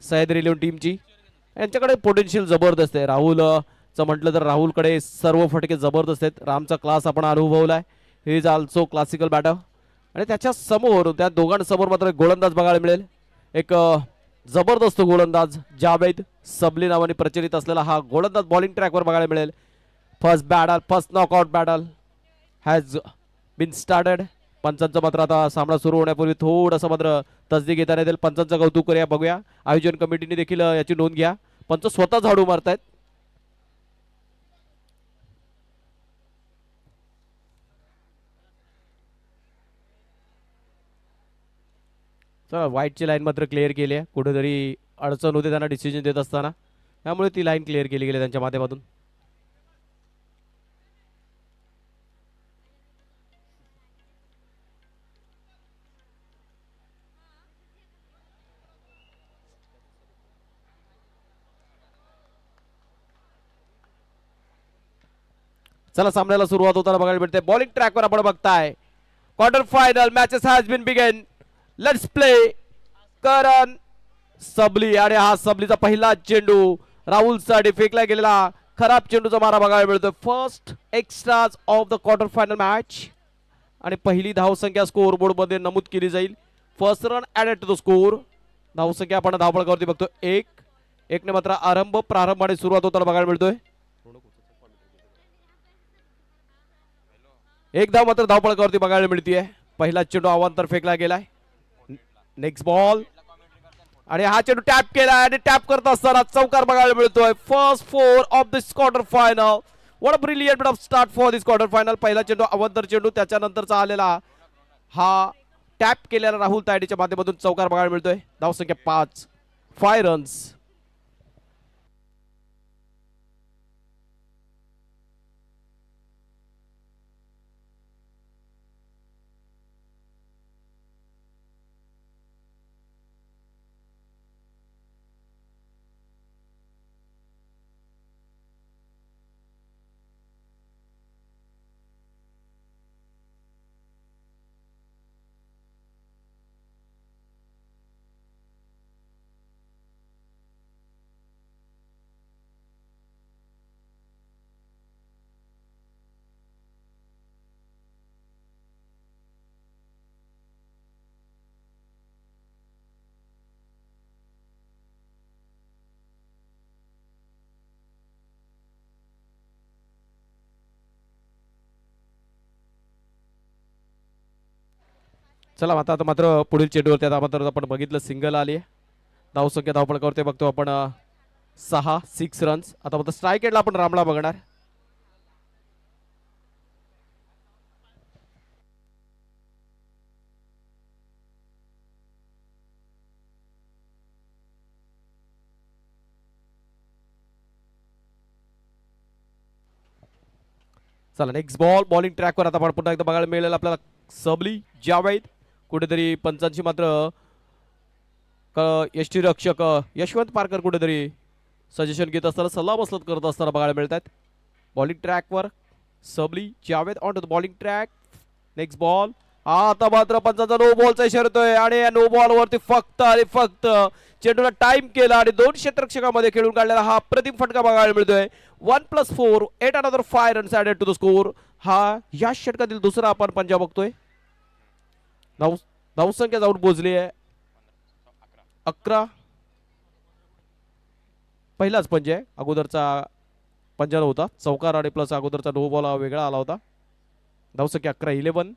Sahyadri eleven टीमची. यांच्याकडे potential जबरदस्त आहे. राहुलचं म्हटलं तर राहुलकडे सर्व फटके जबरदस्त आहेत. रामचा क्लास आपण अनुभवलाय. He is also classical batter. आणि त्याच्या समोर त्या दोघांसमोर मात्र एक गोलंदाज बघायला मिळेल. एक जबरदस्त गोलंदाज जावेद सबली नावाने प्रचलित असलेला हा गोलंदाज बॉलिंग ट्रॅकवर बघायला मिळेल. First knockout battle has been started. पंचांचं मात्र आता सामना सुरू होण्यापूर्वी थोडंसं मात्र तसदी घेताना येईल. पंचांचं कौतुक करूया, बघूया. आयोजन कमिटीने देखील याची नोंद घ्या. पंच स्वतः झाडू मारतायत. चला, व्हाईटची लाईन मात्र क्लिअर केली आहे. कुठेतरी अडचण होते त्यांना डिसिजन देत असताना, त्यामुळे ती लाईन क्लिअर केली गेली त्यांच्या माध्यमातून. चला, सामन्याला सुरुवात होताना बघायला मिळते. बॉलिंग ट्रॅकवर आपण बघताय quarter final matches has been begun. Let's play. Karan सबली आणि हा सबलीचा पहिला चेंडू राहुलसाठी फेकला गेलेला खराब चेंडूचा मारा बघायला मिळतोय. First extras of the quarter final match आणि पहिली धावसंख्या स्कोअर बोर्ड मध्ये नमूद केली जाईल. First run added to the score. धावसंख्या आपण धावफलकावरती बघतो 1 ने मात्र प्रारंभ आणि सुरुवात होताना बघायला मिळतोय. एक धाव मात्र धावफलकावरती बघायला मिळतीये. पहिला चेंडू अवांतर फेकला गेलाय. नेक्स्ट बॉल आणि हा चेंडू टॅप केलाय आणि टॅप करत असताना चौकार बघायला मिळतोय. First 4 of this quarter final. What a brilliant bit of start for this quarter final. पहिला चेंडू अवांतर चेंडू, त्याच्यानंतरचा आलेला हा टॅप केलेला राहुल तायडेच्या माध्यमातून चौकार बघायला मिळतोय. धावसंख्या 5 रन्स. चला, आता मात्र पुढील चेंडूवरती आता मात्र आपण बघितलं सिंगल आली आहे. धावसंख्या धावफलकावरती बघतो आपण 6 रन्स. आता मात्र स्ट्राईक एंडला आपण रामला बघणार. चला, नेक्स्ट बॉल. बॉलिंग ट्रॅकवर आता आपण पुन्हा एकदा बघायला मिळेल आपल्याला सबली जावेद. कुठेतरी पंचांची मात्र यष्टीरक्षक यशवंत पारकर कुठेतरी सजेशन घेत असताना सल्लामसलत करत असताना बघायला मिळतात. बॉलिंग ट्रॅकवर सबली Javed on to the bowling track. Next ball. आता मात्र पंचांचा नो बॉलचा इशारा येतोय आणि या नो बॉल वरती फक्त आणि फक्त चेंडूला टाइम केला आणि 2 क्षेत्ररक्षकामध्ये खेळून काढलेला हा प्रतिम फटका बघायला मिळतोय. 1+4 8 another 5 runs added to the score. हा या षटकातील दुसरा आपण पंजा बघतोय. धावसंख्या जाऊन पोहोचली आहे 11. पहिलाच पंच आहे. अगोदरचा पंजा नव्हता. चौकार आणि प्लस अगोदरचा नो बॉल वेगळा आला होता. धावसंख्या 11.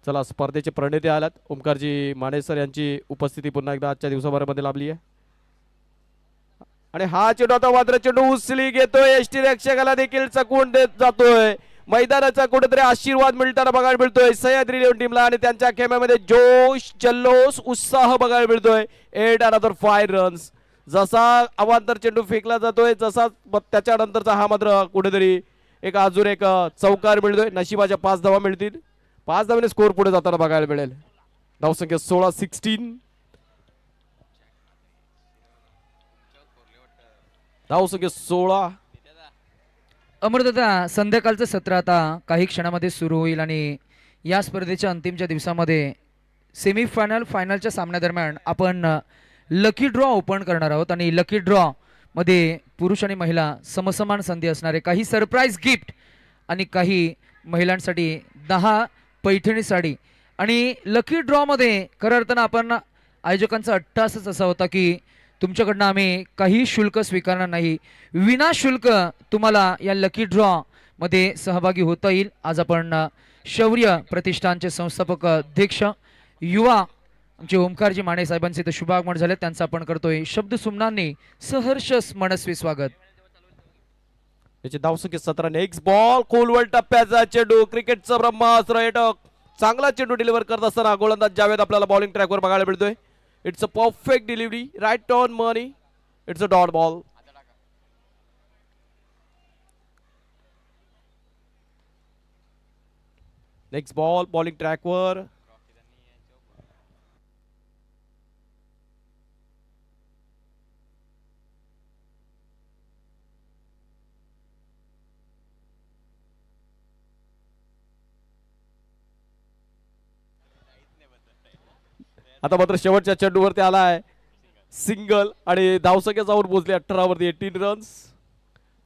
चला, स्पर्धेचे प्रणेते आल्यात. ओमकारजी माने सर यांची उपस्थिती पुन्हा एकदा आजच्या दिवसाभरामध्ये लाभली आहे. आणि हा चेंडू आता मात्र चेंडू उचली घेतोय. यष्टीरक्षकाला देखील चकवून देत जातोय. मैदानाचा कुठेतरी आशीर्वाद मिळताना बघायला मिळतोय सह्याद्री इलेव्हन टीमला आणि त्यांच्या खेळामध्ये जोश, जल्लोष, उत्साह बघायला मिळतोय. 8 अनदर 5 रन्स. जसा अवांतर चेंडू फेकला जातोय जसा त्याच्यानंतरचा हा मात्र कुठेतरी अजून एक चौकार मिळतोय. नशिबाच्या 5 धावा मिळतील. 5 धावाने स्कोर पुढे जाताना बघायला मिळेल. धावसंख्या 16. धावसंख्या 16. अमरदादा, संध्याकाळचं सत्र आता काही क्षणामध्ये सुरू होईल आणि या स्पर्धेच्या अंतिमच्या दिवसामध्ये सेमीफायनल फायनलच्या सामन्यादरम्यान आपण लकी ड्रॉ ओपन करणार आहोत आणि लकी ड्रॉ मध्ये पुरुष आणि महिला समसमान संधी असणारे काही सरप्राईज गिफ्ट आणि काही महिलांसाठी 10 पैठणी साडी आणि लकी ड्रॉ मध्ये खरं अर्थानं आपण आयोजकांचा अट्टासच असा होता की तुमच्याकडनं आम्ही काही शुल्क स्वीकारणार नाही, विनाशुल्क तुम्हाला या लकी ड्रॉ मध्ये सहभागी होता येईल. आज आपण शौर्य प्रतिष्ठानचे संस्थापक अध्यक्ष युवा आमचे ओमकारजी माने साहेबांचे इथं शुभागमन झाले, त्यांचं आपण करतोय शब्द सुमनांनी सहर्ष मनस्वी स्वागत. याची धावसंख्या 17. नेक्स्ट बॉल खोलवर टप्प्याचा चेंडू, क्रिकेटचा ब्रह्मास्त्र येटक चांगला चेंडू डिलिव्हर करत असताना गोलंदाज जावेद आपल्याला बॉलिंग ट्रॅकवर बघायला मिळतोय. It's a perfect delivery, right on money, it's a dot ball. Next ball bowling ट्रॅकवर. आता मात्र शेवटच्या चेंडूवरती आलाय सिंगल आणि धावसंख्या जाऊन पोहोचली 18 वरती 18 रन्स.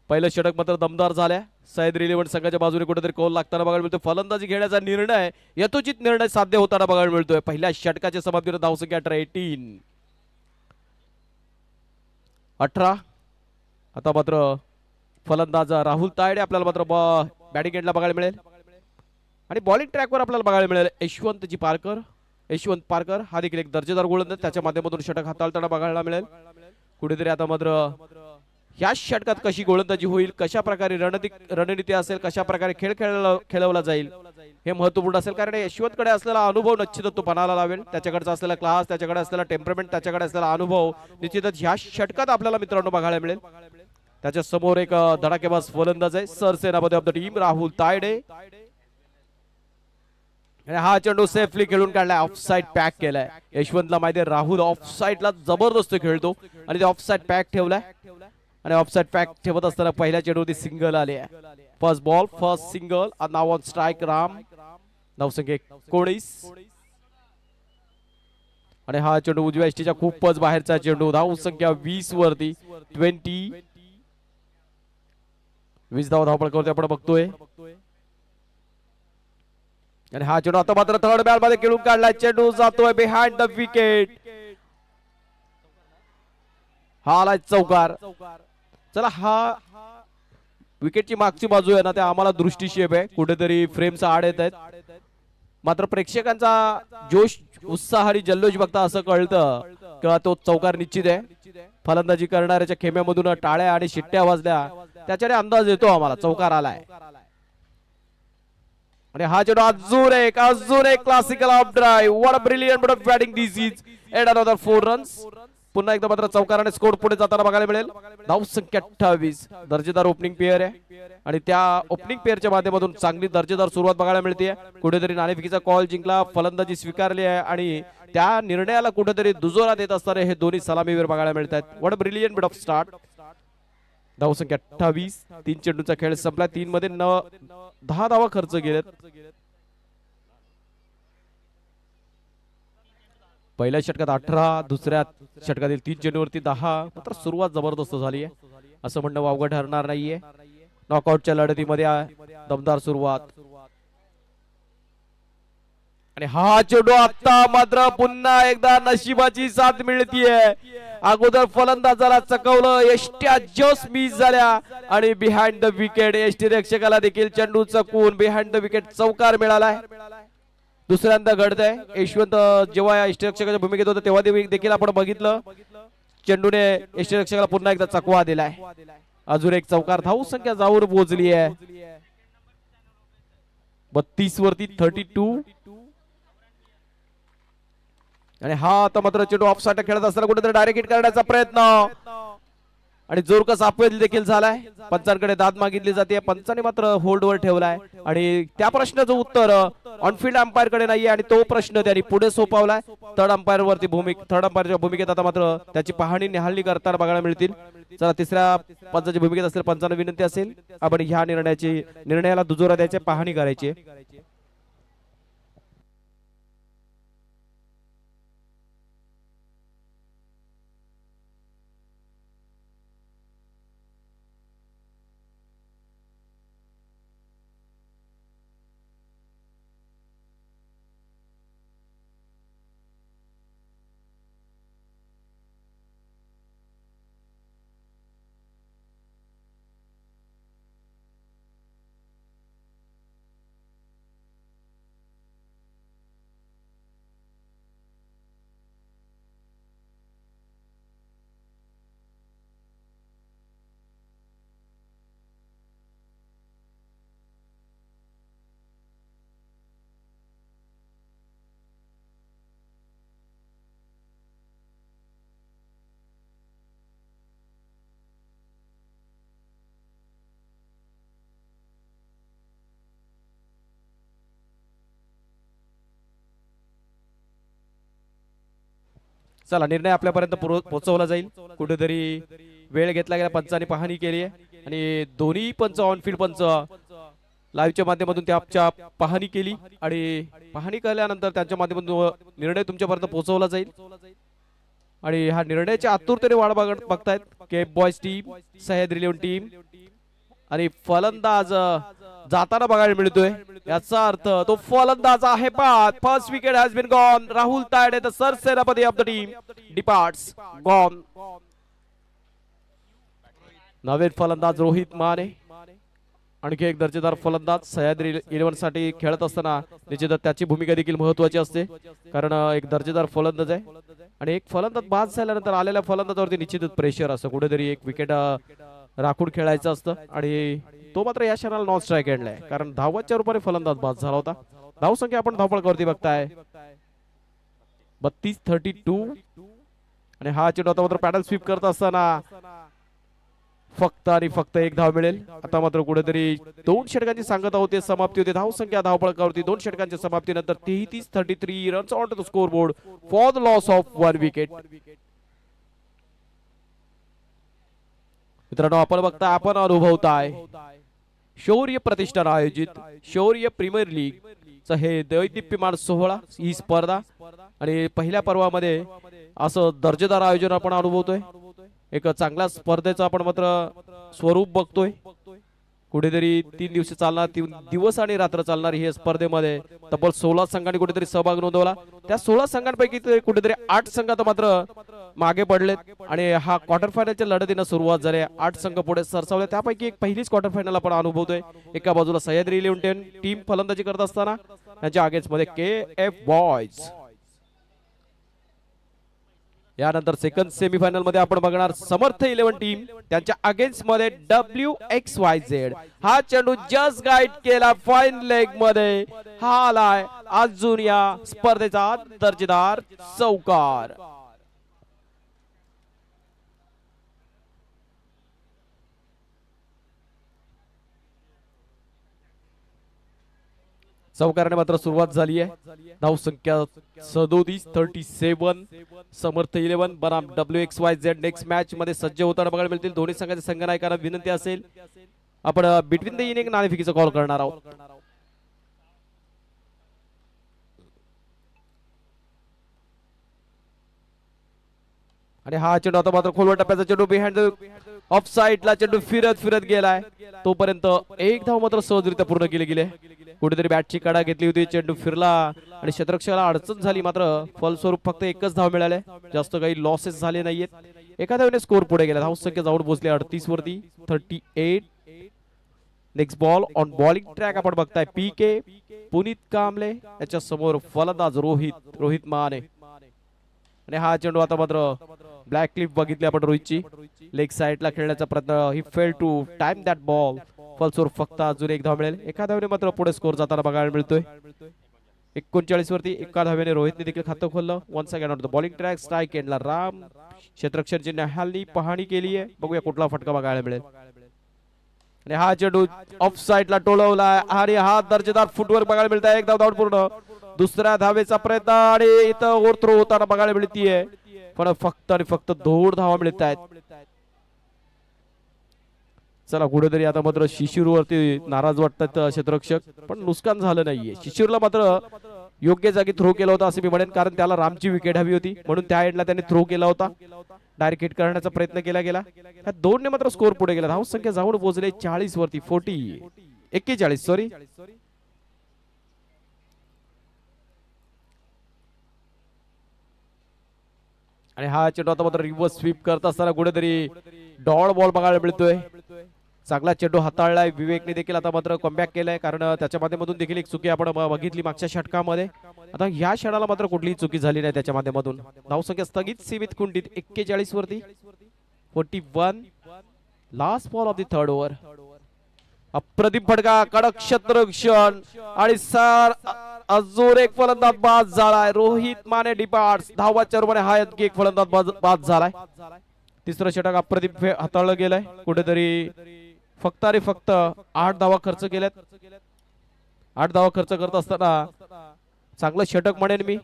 पहिलं षटक मात्र दमदार झाल्या. सह्याद्री इलेव्हन संघाच्या बाजूने कुठेतरी कौल लागताना बघायला मिळतोय. फलंदाजी घेण्याचा निर्णय यथोचित निर्णय साध्य होताना बघायला मिळतोय. पहिल्या षटकाच्या समाप्तीवर धावसंख्या 18. आता मात्र फलंदाज राहुल तायडे आपल्याला मात्र बॅटिंग एंडला बघायला मिळेल आणि बॉलिंग ट्रॅकवर आपल्याला बघायला मिळेल यशवंत पारकर हा देखील एक दर्जेदार गोलंदाज, त्याच्या माध्यमातून षटक हाताळताना बघायला मिळेल. कुठेतरी आता मात्र ह्या षटकात कशी गोलंदाजी होईल, कशा प्रकारे रणनीती असेल, कशा प्रकारे खेळ खेळवला जाईल हे महत्वपूर्ण असेल. कारण यशवंतकडे असलेला अनुभव निश्चितच तो पणाला लावेल. त्याच्याकडचा असलेला क्लास, त्याच्याकडे असलेला टेम्परमेंट, त्याच्याकडे असलेला अनुभव निश्चितच ह्या षटकात आपल्याला मित्रांनो बघायला मिळेल. त्याच्या समोर एक धडाकेबाज फलंदाज आहे, सरसेनापती of the team Rahul Tayde. हा चेंडू सेफली खेळून काढलाय, ऑफसाईड पॅक केलाय. यशवंतला माहिती आहे राहुल ऑफसाईडला जबरदस्त खेळतो आणि ते ऑफसाईड पॅक ठेवलाय आणि ऑफसाईड पॅक ठेवत असताना पहिल्या चेंडूवरती सिंगल आले. First ball first single, now on strike Ram. धावसंख्या 19 आणि हा चेंडू उजव्या एसटीच्या खूपच बाहेरचा चेंडू. धावसंख्या 20 वरती 20 धावपळ करतोय आपण बघतोय. आणि हा चेंडू आता मात्र थर्ड बॅल मध्ये खेळून काढलाय. चेंडू जातोय बिहाइंड द विकेट. हा आलाय चौकार. चला हा विकेटची मागची बाजू आहे ना, ते आम्हाला दृष्टीक्षेप आहे, कुठेतरी फ्रेमचा आड येत आहेत. मात्र प्रेक्षकांचा जोश उत्साह आणि जल्लोष बघता असं कळतं किंवा तो चौकार निश्चित आहे. फलंदाजी करणाऱ्याच्या खेम्यामधून टाळ्या आणि शिट्ट्या वाजल्या, त्याच्याने अंदाज येतो आम्हाला चौकार आलाय. आणि हा चेंडू अजून एक classical of drive. What a brilliant but batting this is at another 4 runs. पुन्हा एकदा मात्र चौकाराने स्कोर पुढे जाताना बघायला मिळेल. धावसंख्या 28. दर्जेदार ओपनिंग पेअर आहे आणि त्या ओपनिंग पेअरच्या माध्यमातून चांगली दर्जेदार सुरुवात बघायला मिळते. कुठेतरी नाणेफेकीचा कॉल जिंकला, फलंदाजी स्वीकारली आहे आणि त्या निर्णयाला कुठेतरी दुजोरा देत असताना हे दोन्ही सलामीवीर बघायला मिळत आहेत. What a brilliant bit of start. धावसंख्या 28. 3 चेंडूचा खेळ संपला. 3 मध्ये 10 धावा खर्च केलेत. पहिल्या षटकात 18, दुसऱ्या षटकातील 3 चेंडूवरती 10. मात्र सुरुवात जबरदस्त झाली आहे असं म्हणणं वावगं ठरणार नाहीये. नॉकआउटच्या लढतीमध्ये दमदार सुरुवात आणि हा चेंडू आता मात्र पुन्हा एकदा नशिबाची साथ मिळतीये. अगोदर फलंदाजाला चकवलं, एसट्या जस्ट मिस झाल्या आणि बिहाइंड द विकेट. एसटी रक्षकाला देखील चेंडू चकवून बिहाइंड द विकेट चौकार मिळालाय. दुसऱ्यांदा घडतंय. यशवंत जेव्हा या एसटी रक्षकाच्या भूमिकेत होता तेव्हा देखील आपण बघितलं चेंडूने एसटी रक्षकाला पुन्हा एकदा चकवा दिलाय. अजून एक चौकार. धावसंख्या जाऊन पोहोचली आहे 32 वरती 32. आणि हा आता मात्र चेंडू ऑफसाईड खेळत असताना कुठेतरी डायरेक्ट हिट करण्याचा प्रयत्न आणि जोरकस अपील देखील झालाय. पंचांकडे दाद मागितली जाते, पंचांनी मात्र होल्डवर ठेवलाय आणि त्या प्रश्नाचं उत्तर ऑनफिल्ड अंपायर कडे नाहीये आणि तो प्रश्न त्यांनी पुढे सोपवलाय. थर्ड अंपायरच्या भूमिकेत आता मात्र त्याची पाहणी निहाळणी करताना बघायला मिळतील. चला तिसऱ्या पंचाच्या भूमिकेत असेल पंचांना विनंती असेल आपण ह्या निर्णयाला दुजोरा द्यायचे, पाहणी करायची. चला निर्णय आपल्यापर्यंत पोहोचवला जाईल. कुठेतरी वेळ घेतला गेला, पंचांनी पाहणी केली आहे आणि दोन्ही पंच ऑनफील्ड पंच लाईव्हच्या माध्यमातून त्या पाहणी केली आणि पाहणी केल्यानंतर त्यांच्या माध्यमातून निर्णय तुमच्यापर्यंत पोहोचवला जाईल. आणि हा निर्णयाच्या आतुरतेने वाट बघतायत cape boys team, Sahyadri eleven team. आणि फलंदाज जाताना बघायला मिळतोय, याचा अर्थ तो फलंदाज आहे बाद. First wicket has been gone. Rahul Tayde the सर सेनापती of the team departs gone. नवीन फलंदाज रोहित माने, आणखी एक दर्जेदार फलंदाज सह्याद्री इलेव्हन साठी खेळत असताना निश्चितच त्याची भूमिका देखील महत्वाची असते, कारण एक दर्जेदार फलंदाज आहे आणि एक फलंदाज बाद झाल्यानंतर आलेल्या फलंदाजावरती निश्चितच प्रेशर असतं. कुठेतरी एक विकेट राखून खेळायचं असतं आणि तो मात्र या क्षणाला नॉन स्ट्राईक एंडला आहे, कारण धावाच्या रूपाने फलंदाज बाद झाला होता. धावसंख्या आपण धावपळावरती बघताय 32-32 आणि हा चेंडू आता मात्र पॅडल स्वीप करत असताना फक्त आणि फक्त एक धाव मिळेल. आता मात्र कुठेतरी 2 षटकांची सांगता होते, समाप्ती होते. धावसंख्या धावपळकावरती 2 षटकांच्या समाप्तीनंतर 33-33 runs on to the score board for the loss of 1 wicket. मित्रांनो आपण बघता, आपण अनुभवताय शौर्य प्रतिष्ठान आयोजित शौर्य प्रीमियर लीग च हे दैदिप्यमान सोहळा ही स्पर्धा आणि पहिल्या पर्वामध्ये असं दर्जेदार आयोजन आपण अनुभवतोय. एक चांगल्या स्पर्धेचं आपण मात्र स्वरूप बघतोय. कुठेतरी 3 दिवस चालणार, 3 दिवस आणि रात्र चालणार ही स्पर्धेमध्ये तब्बल 16 संघांनी कुठेतरी सहभाग नोंदवला. त्या 16 संघांपैकी कुठेतरी 8 संघ मात्र मागे पडलेत आणि हा क्वार्टर फायनलच्या लढतीनं सुरुवात झाली. 8 संघ पुढे सरसावले, त्यापैकी एक पहिलीच क्वार्टर फायनल आपण अनुभवतोय. एका बाजूला सह्याद्री इलेव्हन टीम फलंदाजी करत असताना त्यांच्या अगेन्स्ट मध्ये केएफ बॉयज. यानंतर सेकंड सेमीफायनल मध्ये आपण बघणार समर्थ इलेव्हन टीम त्यांच्या अगेन्स्ट मध्ये WXYZ. हा चेंडू जस्ट गाईड केला फाईन लेग मध्ये, हा आलाय अजून या स्पर्धेचा दर्जेदार चौकार. चौकाराने मात्र सुरुवात झाली आहे. धावसंख्या 37-37 समर्थ इलेव्हन बनाम WXYZ नेक्स्ट मॅच मध्ये सज्ज होताना बघायला मिळतील. दोन्ही संघाच्या संघनायकांना विनंती असेल, आपण बिटवीन द इनिंग नाणेफेकीचा कॉल करणार आहोत. आणि हा चेंडू आता मात्र खोलवर टप्प्याचा चेंडू बिहाइंड ऑफ साइडला चेंडू फिरत फिरत गेलाय. तोपर्यंत एक धाव मात्र सहजरित्या पूर्ण केली गेली. कुठेतरी बॅटची कडा घेतली होती, चेंडू फिरला आणि क्षेत्ररक्षकाला अडचण झाली, मात्र फलस्वरूप फक्त एकच धाव मिळाले. जास्त काही लॉसेस झाले नाहीयेत. एका धावेने स्कोर पुढे गेला. धावसंख्या जाऊन पोहोचली 38 वरती 38. Next ball on bowling track आपण बघताय PK पुनीत कांबळे, याच्या समोर फलंदाज रोहित माने. आणि हा चेंडू आता मात्र ब्लॅक क्लिप बघितली आपण रोहितची, लेग साइडला खेळण्याचा प्रयत्न, he fail to time that ball. फलस्वरूप फक्त अजून एक धाव मिळेल. एका धावेने मात्र पुढे स्कोर जाताना बघायला मिळतोय 39 वरती. एका धावेने रोहितने देखील खातं खोललं. Once again on the bowling track strike एंडला राम. क्षेत्ररक्षकांची न्याहालनी पाहणी केली आहे, बघूया कुठला फटका बघायला मिळेल. आणि हा चेंडू ऑफ साइडला टोलवला आणि हा दर्जेदार फुटवर्क बघायला मिळत आहे. एक धाव धाव पूर्ण. दुसऱ्या धावेचा प्रयत्न आणि इथं ओव्हर थ्रो होताना बघायला मिळतीये, पण फक्त आणि फक्त 2 धावा मिळत आहेत. चला कुठेतरी आता मात्र शिशिरवरती नाराज वाटतात क्षेत्ररक्षक, पण नुकसान झालं नाहीये. शिशिरला मात्र योग्य जागी थ्रो केला होता असं मी म्हणेन, कारण त्याला रामची विकेट हवी होती म्हणून त्या एंडला त्याने थ्रो केला होता. डायरेक्ट हिट करण्याचा प्रयत्न केला गेला. ह्या 2 ने मात्र स्कोर पुढे गेला. धावसंख्या जाऊन पोहोचले 40 वरती 41 सॉरी. आणि हा चेंडू आता मात्र रिव्हर्स स्वीप करत असताना कुठेतरी डॉट बॉल बघायला मिळतोय. चांगला चेंडू हाताळलाय विवेकने देखील आता मात्र कमबॅक केलाय, कारण त्याच्या माध्यमातून देखील एक चुकी आपण बघितली मागच्या षटकामध्ये. आता ह्या क्षणाला मात्र कुठलीही चुकी झाली नाही त्याच्या माध्यमातून. धावसंख्या स्थगित सीमित कुंडीत 41 वरती 41. Last ball of the third over. अप्रतिम फटका, कडक क्षेत्ररक्षण आणि सर अजून एक फलंदाज बाद झालाय. रोहित माने डिपार्ट्स. धावाच्या रूपाने हा एक फलंदाज बाद झालाय. तिसरं षटक अप्रतिम हाताळलं गेलंय. कुठेतरी फक्त आणि फक्त 8 धावा खर्च केल्यात. 8 धावा खर्च करत असताना चांगलं षटक म्हणेन मी,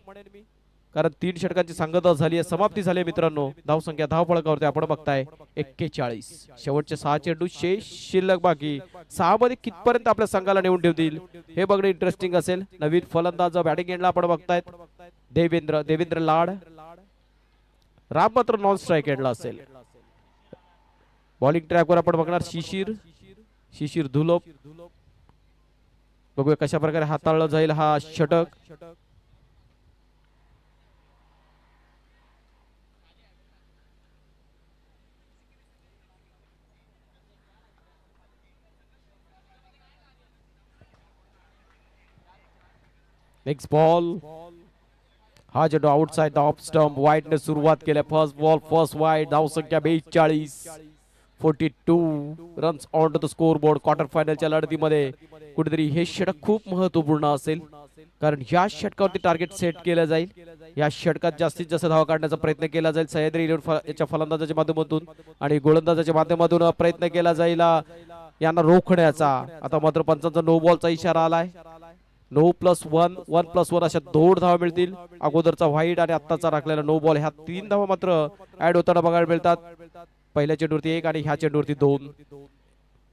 कारण 3 षटकांची सांगता झाली आहे, समाप्ती झाली आहे मित्रांनो. धावसंख्या धावफलकावरती आपण बघताय 41. शेवटचे 6 चेंडू शेष शिल्लक बाकी. 6 मध्ये कितपर्यंत आपल्या संघाला नेऊन ठेवतील हे बघणे इंटरेस्टिंग असेल. नवीन फलंदाज बॅटिंग एंडला आपण बघतायत देवेंद्र लाड. राम मात्र नॉन स्ट्राईक एंडला असेल. बॉलिंग ट्रॅकवर आपण बघणार शिशिर धुलोप. बघूया कशा प्रकारे हाताळलं जाईल हा षटक. Next ball. हा चेंडू outside the off stump wide ने सुरुवात केल्या. First ball first wide. धावसंख्या 42. 42 runs on to the score board. Quarter फायनलच्या लढतीमध्ये कुठेतरी हे षटक खूप महत्वपूर्ण असेल, कारण या षटकावरती टार्गेट सेट केलं जाईल. या षटकात जास्तीत जास्त धावा काढण्याचा प्रयत्न केला जाईल सह्याद्री याच्या फलंदाजाच्या माध्यमातून आणि गोलंदाजाच्या माध्यमातून प्रयत्न केला जाईल यांना रोखण्याचा. आता मात्र पंचांचा नो बॉलचा इशारा आलाय. नो +1 1+1 अशा 2 धावा मिळतील. अगोदरचा व्हाईट आणि आत्ताचा राखलेला नो बॉल ह्या 3 धावा मात्र ऍड होताना बघायला मिळतात. पहिल्या चेंडूवरती 1 आणि ह्या चेंडूवरती 2.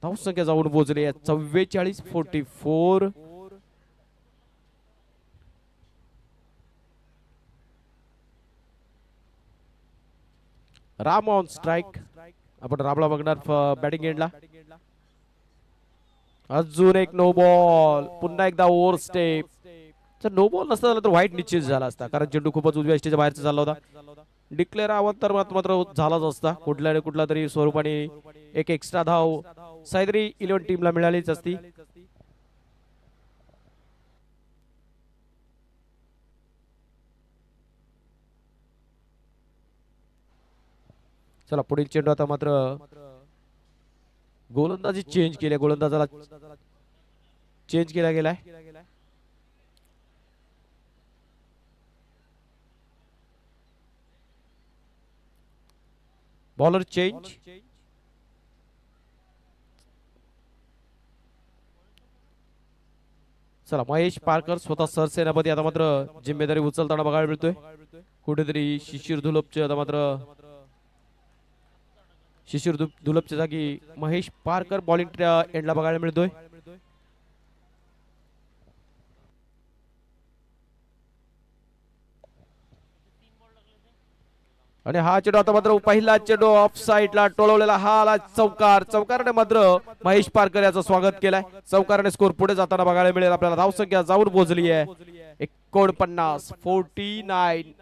धावसंख्या जाऊन पोहोचली आहे 44. 44. Ram on strike. आपण रामला बघणार बॅटिंग एंडला. अजून एक नो बॉल. पुन्हा एकदा ओव्हर स्टेप. जर नो बॉल नसता झाला तर व्हाईट निश्चित झाला असता, कारण चेंडू खूपच उजव्या स्टेजच्या बाहेरचा चालला होता. डिक्लेअर आवाज तर मात्र झालाच असता. कुठल्या ना कुठल्या तरी स्वरूपाने एक एक्स्ट्रा धाव सह्याद्री 11 टीमला मिळालीच असती. चला पुढील चेंडू आता मात्र गोलंदाजी चेंज केली. गोलंदाजाला चेंज केला गेलाय. Bowler change. चला महेश पारकर स्वतः सरसेनापती आता मात्र जिम्मेदारी उचलताना बघायला मिळतोय. कुठेतरी शिशिर धुलोपचे आता मात्र शिशिर दुलपच्या जागी महेश पारकर बॉलिंग एंडला बघायला मिळतोय. आणि हा चेंडू आता मात्र पहिला चेंडू ऑफ साइडला टोळवलेला. हा आला चौकार. चौकारने मात्र महेश पारकर याचं स्वागत केलंय. चौकारने स्कोर पुढे जाताना बघायला मिळेल आपल्याला. धावसंख्या जाऊन पोहोचली आहे 49. 49.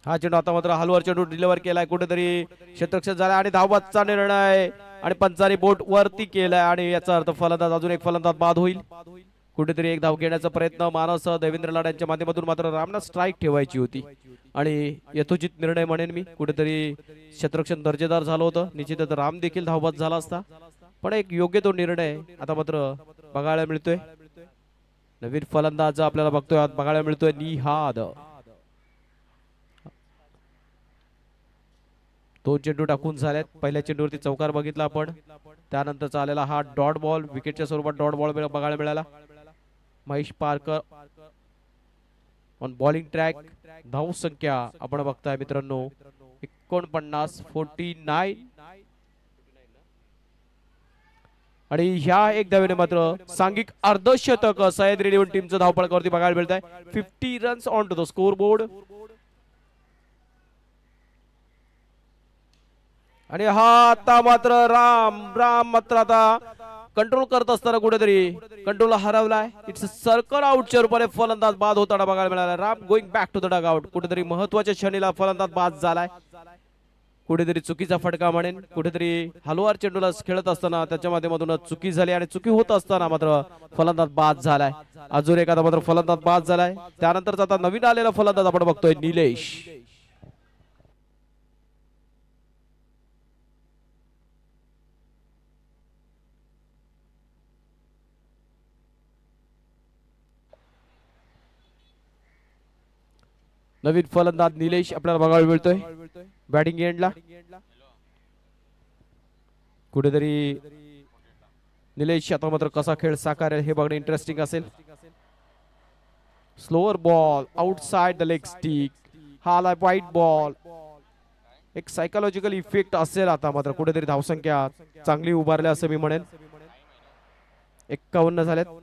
हा चेंडू आता मात्र हलवर चेंडू डिलिव्हर केलाय. कुठेतरी क्षेत्ररक्षण झाला आणि धावबादचा निर्णय आणि पंचाने बोट वरती केलाय आणि याचा अर्थ फलंदाज अजून एक फलंदाज बाद होईल. कुठेतरी एक धाव घेण्याचा प्रयत्न मानस देवेंद्र लाड यांच्या माध्यमातून मात्र रामना स्ट्राईक ठेवायची होती आणि यथोचित निर्णय म्हणेन मी. कुठेतरी क्षेत्ररक्षण दर्जेदार झालं होतं. निश्चितच राम देखील धावबाद झाला असता, पण एक योग्य तो निर्णय आता मात्र बघायला मिळतोय. नवीन फलंदाज आपल्याला बघतोय बघायला मिळतोय निहाद. 2 चेंडू टाकून झाल्यात. पहिल्या चेंडूवरती चौकार बघितला आपण, त्यानंतर आलेला हा डॉट बॉल विकेटच्या स्वरूपात डॉट बॉल बघायला मिळाला. Mahesh Parkar on bowling track. धाव संख्या आपण बघताय मित्रांनो 49. 49 आणि ह्या एक धावेने मात्र सांघिक अर्धशतक सह्याद्री 11 टीमचं धावफलकावरती बघायला मिळत आहे. 50 runs on to the score board. आणि हा आता मात्र राम मात्र आता कंट्रोल करत असताना कुठेतरी कंट्रोल हरवलाय. इट्स सर्कल आउटच्या रूपाने फलंदाज बाद होताना बघायला मिळाला. Ram going back to the dugout. कुठेतरी महत्वाच्या क्षणीला फलंदाज बाद झालाय. कुठेतरी चुकीचा फटका म्हणेन. कुठेतरी हलवार चेंडूला खेळत असताना त्याच्या माध्यमातून चुकी झाली आणि चुकी होत असताना मात्र फलंदाज बाद झालाय. अजून एखादा मात्र फलंदाज बाद झालाय. त्यानंतर आता नवीन आलेला फलंदाज आपण बघतोय निलेश. नवीन फलंदाज निलेश आपल्याला बघायला मिळतोय बॅटिंग एंडला. कुठेतरी निलेश आता मात्र कसा खेळ साकारेल हे बघणे इंटरेस्टिंग असेल. Slower ball outside the leg stick. हा आला वाईट बॉल. एक सायकोलॉजिकल इफेक्ट असेल आता मात्र. कुठेतरी धावसंख्या चांगली उभारल्या असं मी म्हणेन. 51 झाल्यात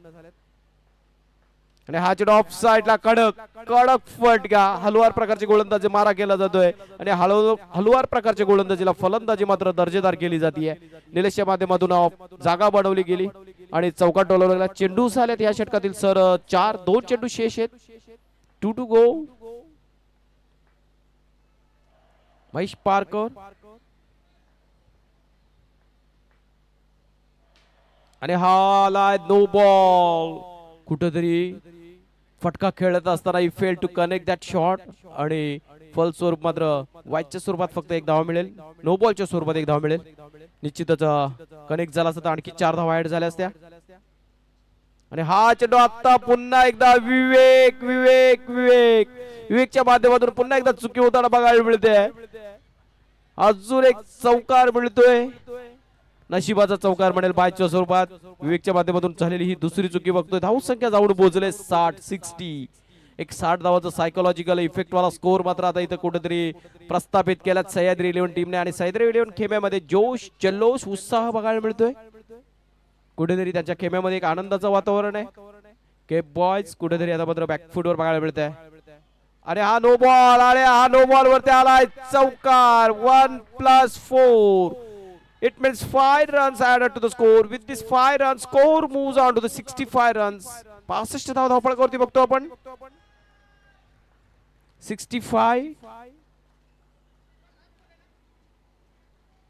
आणि हा चेंडू ऑफ साइडला कडक कडक फटका. हलवार प्रकारचे गोलंदाजी मारा केला जातोय आणि हलवार प्रकारच्या गोलंदाजीला फलंदाजी मात्र दर्जेदार केली जाते. निलेशच्या माध्यमातून जागा बनवली गेली आणि चौकात डोलवलेला चेंडू झालेत या षटकातील सर 4-2 चेंडू शेष आहेत. 2 to go. महेश पारकर आणि हा आलाय नो बॉल. कुठेतरी फटका खेळत असताना he fail to connect that shot आणि फलस्वरूप मात्र वाईटच्या स्वरूपात फक्त एक धाव मिळेल. नो बॉलच्या स्वरूपात एक धाव मिळेल. निश्चितच कनेक्ट झाला असता आणखी 4 धावा ऍड झाल्या असत्या. आणि हा चेंडू आता पुन्हा एकदा विवेक विवेक विवेक विवेकच्या माध्यमातून पुन्हा एकदा चुकी होताना बघायला मिळते. अजून एक चौकार मिळतोय. नशिबाचा चौकार म्हणेल बायच्या स्वरूपात. विवेकच्या माध्यमातून झालेली ही दुसरी चुकी बघतोय. धावसंख्या जाऊन पोहोचले 60. एक 60 धावाचा सायकोलॉजिकल इफेक्ट वाला स्कोर मात्र आता इथं कुठेतरी प्रस्थापित केला सह्याद्री 11 टीमने आणि सह्याद्री 11 खेम्यामध्ये जोश जल्लोष उत्साह बघायला मिळतोय. कुठेतरी त्यांच्या खेम्यामध्ये एक आनंदाचं वातावरण आहे. के बॉयज कुठेतरी आता मात्र बॅकफुटवर बघायला मिळत आहे. अरे हा नो बॉल. अरे हा नो बॉल वरती आलाय चौकार. 1+4. It means 5 runs added to the score. With this 5 runs, score moves on to the 65 runs. 65 धाव धावपळावरती बघतो आपण. 65.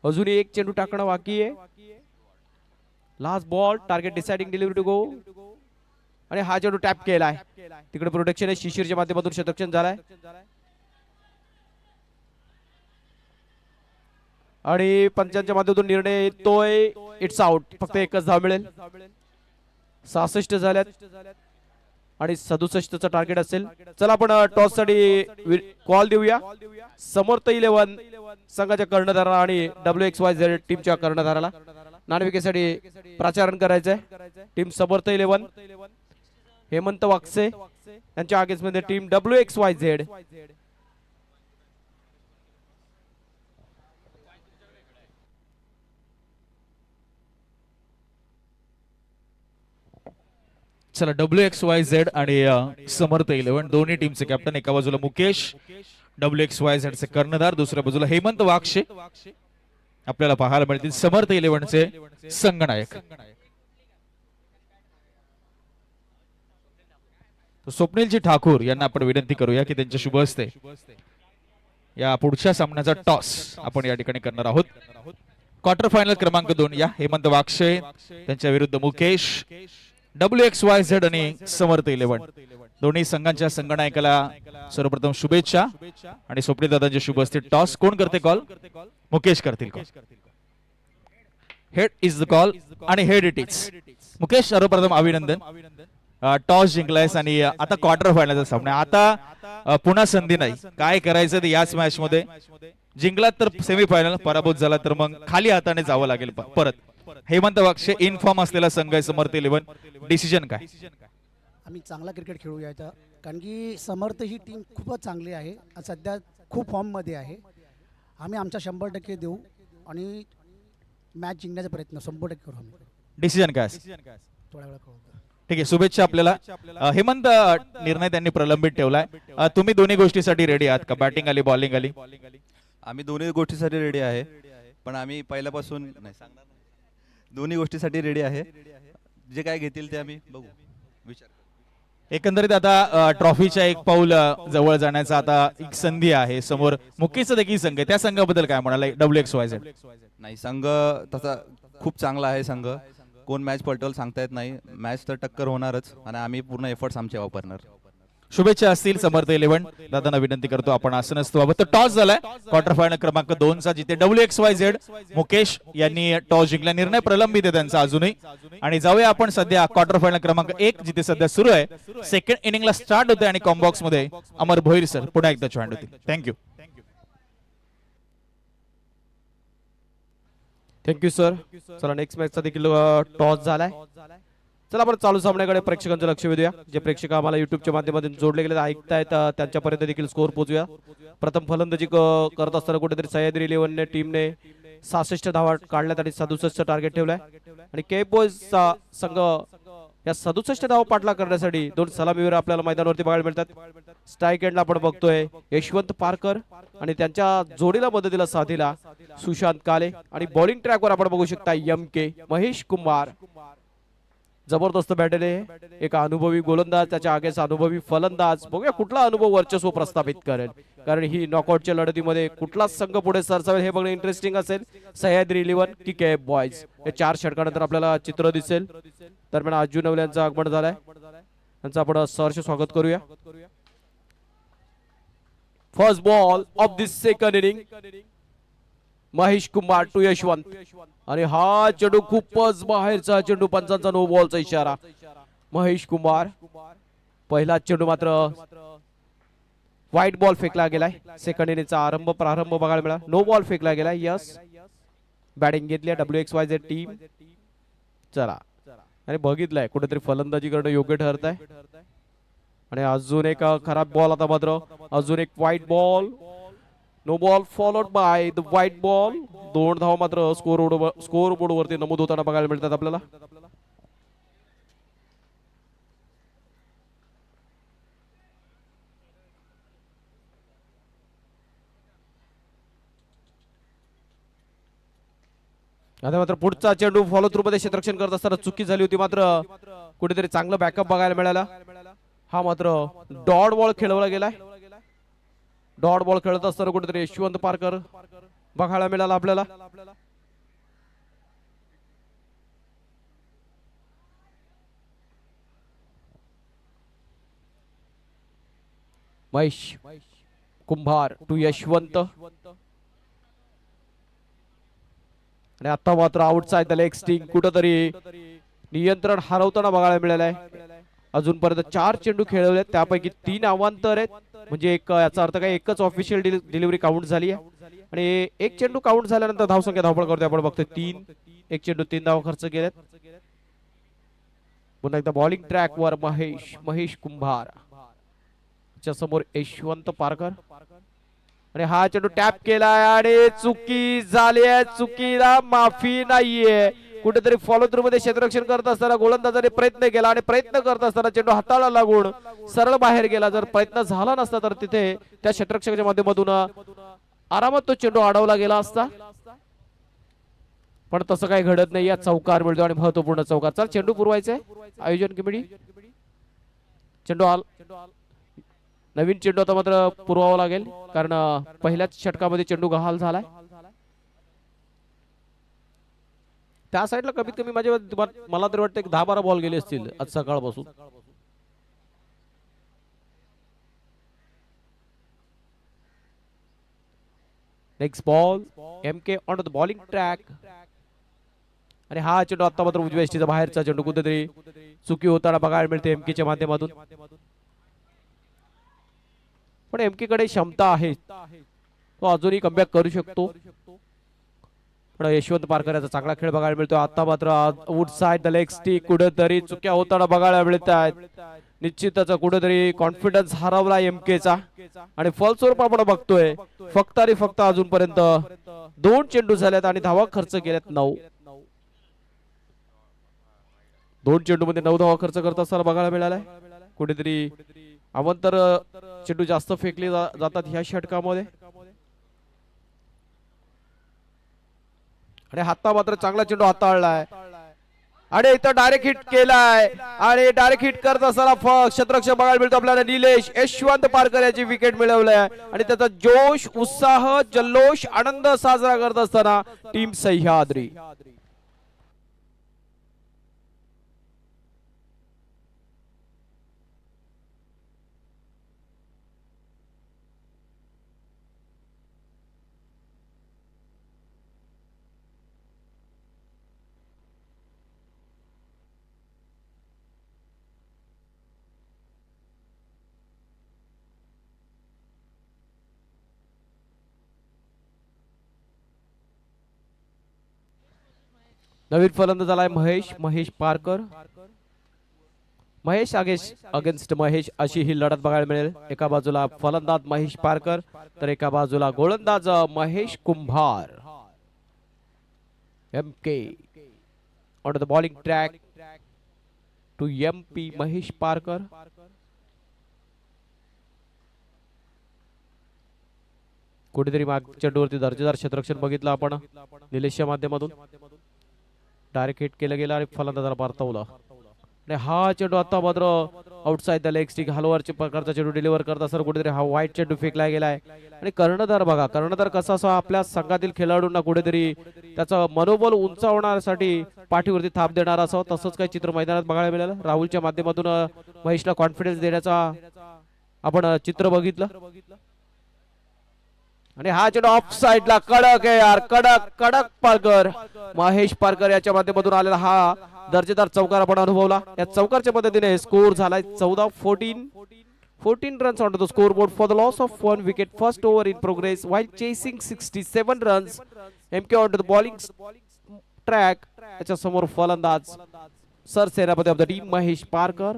अजून एक चेंडू टाकणं बाकी आहे. Last ball. Target deciding delivery to go. आणि हा चेंडू टॅप केलाय. तिकडे प्रोटेक्शन आहे. शिशिरच्या माध्यमातून शतकक्षण झालाय आणि पंचांच्या माध्यमातून निर्णय येतोय. It's out. फक्त एकच धाव मिळेल. 66 झाल्यात आणि 67चं टार्गेट असेल. चला आपण टॉस साठी कॉल देऊया. समर्थ 11 संघाच्या कर्णधाराला आणि WXYZ टीमच्या कर्णधाराला नाणेफेकीसाठी प्राचारण करायचंय. टीम समर्थ 11 हेमंत वाकसे यांच्या अगेन्स्ट मध्ये टीम WXYZ. चला WXYZ आणि समर्थ 11 दोन्ही टीमचे कॅप्टन. एका बाजूला मुकेश WXYZ चे कर्णधार, दुसऱ्या बाजूला हेमंत वाक्षे आपल्याला पाहायला मिळतील समर्थ 11 चे संघनायक. स्वप्नीलजी ठाकूर यांना आपण विनंती करूया की त्यांच्या शुभ हस्ते या पुढच्या सामन्याचा टॉस आपण या ठिकाणी करणार आहोत. क्वार्टर फायनल क्रमांक 2 या हेमंत वाक्षे त्यांच्या विरुद्ध मुकेश WXYZ आणि समर्थ 11 दोन्ही संघांच्या संघनायकाला सर्वप्रथम शुभेच्छा आणि स्वप्नील दादांचे शुभ हस्ते टॉस. कोण करते कॉल? मुकेश करतील call. Head is the call आणि हेड इट इज. मुकेश सर्वप्रथम अभिनंदन. टॉस जिंकलायस आणि आता क्वार्टर फायनलचा सामना. आता पुन्हा संधी नाही. काय करायचं ते याच मॅच मध्ये. जिंकलात तर सेमीफायनल, पराभूत झाला तर मग खाली हाताने जावं लागेल परत. हेमंत वाक्षे इन फॉर्म असलेला संघ आहे समर्थ 11. डिसिजन काय? आम्ही चांगला क्रिकेट खेळू यायचा कारण की समर्थ ही टीम खूपच चांगली आहे. सध्या खूप फॉर्म मध्ये आहे. आम्ही आमचा 100% देऊ आणि मॅच जिंकण्याचा प्रयत्न 100% करू. आम्ही डिसिजन काय? थोड्या वेळा कळू. ठीक आहे, शुभेच्छा आपल्याला. हेमंत, निर्णय त्यांनी प्रलंबित ठेवलाय. तुम्ही दोन्ही गोष्टीसाठी रेडी आहात का? बॅटिंग आली, बॉलिंग आली? आम्ही दोन्ही गोष्टीसाठी रेडी आहे, पण आम्ही पहिल्यापासून नाही सांगणार. दोन्ही गोष्टीसाठी रेडी आहे. जे काय घेतील ते आम्ही बघू, विचार. एकंदरीत आता ट्रॉफीच्या एक पाऊल जवळ जाण्याचा आता एक संधी आहे समोर. मुकेशचा देखील संघ आहे, त्या संघाबद्दल काय म्हणाला? WXYZ नाही, संघ तसा खूप चांगला आहे. संघ कोण मॅच पलटवल सांगता येत नाही. मॅच तर टक्कर होणारच आणि आम्ही पूर्ण एफर्ट्स आमचे वापरणार. शुभेच्छा असतील समर्थ 11. दादांना विनंती करतो आपण आसन असतो. टॉस झालाय क्वार्टर फायनल क्रमांक 2 चा, जिथे WXYZ मुकेश यांनी टॉस जिंकला. निर्णय प्रलंबित आहे त्यांचा अजूनही. आणि जाऊया आपण सध्या क्वार्टर फायनल क्रमांक 1 जिथे सध्या सुरू आहे. सेकंड इनिंगला स्टार्ट होते आणि कॉम्बॉक्स मध्ये अमर भोईर सर पुन्हा एकदा जॉईन होतील. थँक्यू. Thank you sir. चला नेक्स्ट मॅचचा देखील टॉस झालाय. चला आपण चालू सामन्याकडे प्रेक्षकांचं लक्ष वेधूया. जे प्रेक्षक आम्हाला युट्यूबच्या माध्यमातून जोडले गेले ऐकतायत त्यांच्यापर्यंत देखील स्कोर पोहोचूया. प्रथम फलंदाजी करत असताना कुठेतरी सह्याद्री 11 टीमने 66 धावा काढल्यात आणि 67 टार्गेट ठेवलाय. आणि केप बॉयजचा संघ या 67 धावा पाठला करण्यासाठी 2 सलामीवीर आपल्याला मैदानावरती बघायला मिळतात. स्ट्राईक एंडला आपण बघतोय यशवंत पारकर आणि त्यांच्या जोडीला मदतीला साथीला सुशांत काले. आणि बॉलिंग ट्रॅकवर आपण बघू शकता MK महेश कुमार. जबरदस्त बॅटल आहे. एक अनुभवी गोलंदाज त्याच्या आगेचा अनुभवी फलंदाज. बघूया कुठला अनुभव वर्चस्व प्रस्थापित करेल, कारण ही नॉकआउटच्या लढतीमध्ये कुठलाच संघ पुढे सरसावेल हे बघणं इंटरेस्टिंग असेल. सह्याद्री 11 की केप बॉयज हे 4 षटकानंतर आपल्याला चित्र दिसेल. दरम्यान अज्जू नवले यांचं आगमन झालंय. त्यांचं आपण सहर्ष स्वागत करूया. First ball of this second inning. Mahesh Kumar to Yashwant. आणि हा चेंडू खूपच बाहेरचा चेंडू. पंचांचा नो बॉलचा इशारा. महेश कुमार पहिला चेंडू मात्र व्हाईट बॉल फेकला गेलाय. सेकंड इनिंगचा प्रारंभ बघायला मिळाला. नो बॉल फेकला गेलाय. यस बॅटिंग घेतली WXYZ टीम. चला आणि बघितलंय कुठेतरी फलंदाजी करणं योग्य ठरत आहे. आणि अजून एक खराब बॉल. आता मात्र अजून एक white ball. No ball followed by the white ball. 2 धावा मात्र स्कोर बोर्ड वरती नमूद होताना बघायला मिळतात आपल्याला. आता मात्र पुढचा चेंडू फॉलो थ्रू मध्ये क्षेत्ररक्षण करत असताना चुकी झाली होती. मात्र कुठेतरी चांगलं बॅकअप बघायला मिळाला. हा मात्र डॉट बॉल खेळवला गेलाय. डॉट बॉल खेळत असताना कुठेतरी यशवंत पारकर बघायला मिळाला आपल्याला. महेश कुंभार टू यशवंत. आणि आता मात्र आउटसाइड द लेग स्टिंग. कुठंतरी नियंत्रण हरवताना बघायला मिळालं आहे. अजूनपर्यंत 4 चेंडू खेळवले, त्यापैकी 3 अवांतर आहेत. म्हणजे एक याचा अर्थ काय एकच ऑफिशियल डिलिव्हरी काउंट झाली आहे. आणि एक चेंडू काउंट झाल्यानंतर धावसंख्या धावपळ करते आपण बघतोय 3. एक चेंडू 3 धावा खर्च केलेत. पुन्हा एकदा बॉलिंग ट्रॅक वर महेश कुंभार च्या समोर यशवंत पारकर. आणि हा चेंडू टॅप केलाय आणि चुकी झाली आहे. चुकीला माफी नाहीये. कुठेतरी फॉलो थ्रू मध्ये क्षेत्ररक्षण करत असताना गोलंदाजाने प्रयत्न केला आणि प्रयत्न करत असताना चेंडू हाताला लागून सरळ बाहेर गेला. जर प्रयत्न झाला नसता तर तिथे त्या क्षेत्ररक्षकाच्या माध्यमातून आरामात तो चेंडू अडवला गेला असता. पण तसं काही घडत नाही. या चौकार मिळतो आणि महत्वपूर्ण चौकार. चल चेंडू पुरवायचा आहे आयोजन कमिटी. चेंडू नवीन चेंडू आता मात्र पुरवावा लागेल, कारण पहिल्याच षटकामध्ये चेंडू गहाल झालाय. त्या साईडला कमीत कमी मला तरी वाटतं 10-12 बॉल गेले असतील आज सकाळपासून. Next ball MK on the bowling track. आणि हा चेंडू आता मात्र उजव्या एसटीचा बाहेरचा चेंडू. कुठेतरी चुकी होताना बघायला मिळते MK च्या माध्यमातून. पण MK कडे क्षमता आहे, तो अजूनही कमबॅक करू शकतो. पण यशवंत पारकर याचा चांगला खेळ बघायला मिळतो. आता मात्र out side the leg stick. कुठेतरी चुक्या होताना बघायला मिळत आहेत. निश्चितच कुठेतरी कॉन्फिडन्स हरवला MK चा. आणि फलस्वरूप आपण बघतोय फक्त आणि फक्त अजूनपर्यंत 2 चेंडू झाल्यात आणि धावा खर्च केल्यात 9. 2 चेंडू मध्ये 9 धावा खर्च करत असताना बघायला मिळालाय. कुठेतरी अवंतर चेंडू जास्त फेकले जातात ह्या षटकामध्ये. आणि हाता मात्र चांगला चेंडू हाताळलाय आणि इथं डायरेक्ट हिट केलाय. आणि डायरेक्ट हिट करत असताना क्षेत्ररक्षक बघायला मिळतो आपल्याला निलेश यशवंत पारकर याची विकेट मिळवली. आणि त्याचा जोश, उत्साह, जल्लोष, आनंद साजरा करत असताना टीम सह्याद्री. नवीन फलंदाज आलाय महेश पारकर. महेश अगेन्स्ट महेश अशी ही लढत बघायला मिळेल. एका बाजूला फलंदाज महेश पारकर तर एका बाजूला गोलंदाज महेश कुंभार. MK on the bowling track to MP Mahesh Parkar. कुठेतरी मागच्या चेंडूवरती दर्जेदार क्षेत्ररक्षण बघितलं आपण निलेशच्या माध्यमातून. डायरेक्ट हिट केलं गेलं आणि फलंदाजाला परतवलं. आणि हा चेंडू आता मात्र आउटसाइड द लेग स्टिक हलवरच्या प्रकारचा चेंडू डिलिव्हर करत असताना कुठेतरी हा वाईट चेंडू फेकला गेलाय. आणि कर्णधार बघा, कर्णधार कसा असा आपल्या संघातील खेळाडूंना कुठेतरी त्याचं मनोबल उंचावण्यासाठी पाठीवरती थाप देणारा असावं तसंच काही चित्र मैदानात बघायला मिळालं. राहुलच्या माध्यमातून महेशला कॉन्फिडन्स देण्याचा आपण चित्र बघितलं. आणि हा चेंडू ऑफ साइडला कडक आहे यार, कडक पारकर. महेश पारकर याच्या माध्यमातून आलेला हा दर्जेदार चौकार आपण अनुभवला. या चौकारच्या मदतीने स्कोर झालाय 14 runs on the scoreboard for the loss of 1 wicket. First over in progress while chasing 67 runs. MK on the bowling track. याच्या समोर फलंदाज सरसेनापती of the team Mahesh Parkar.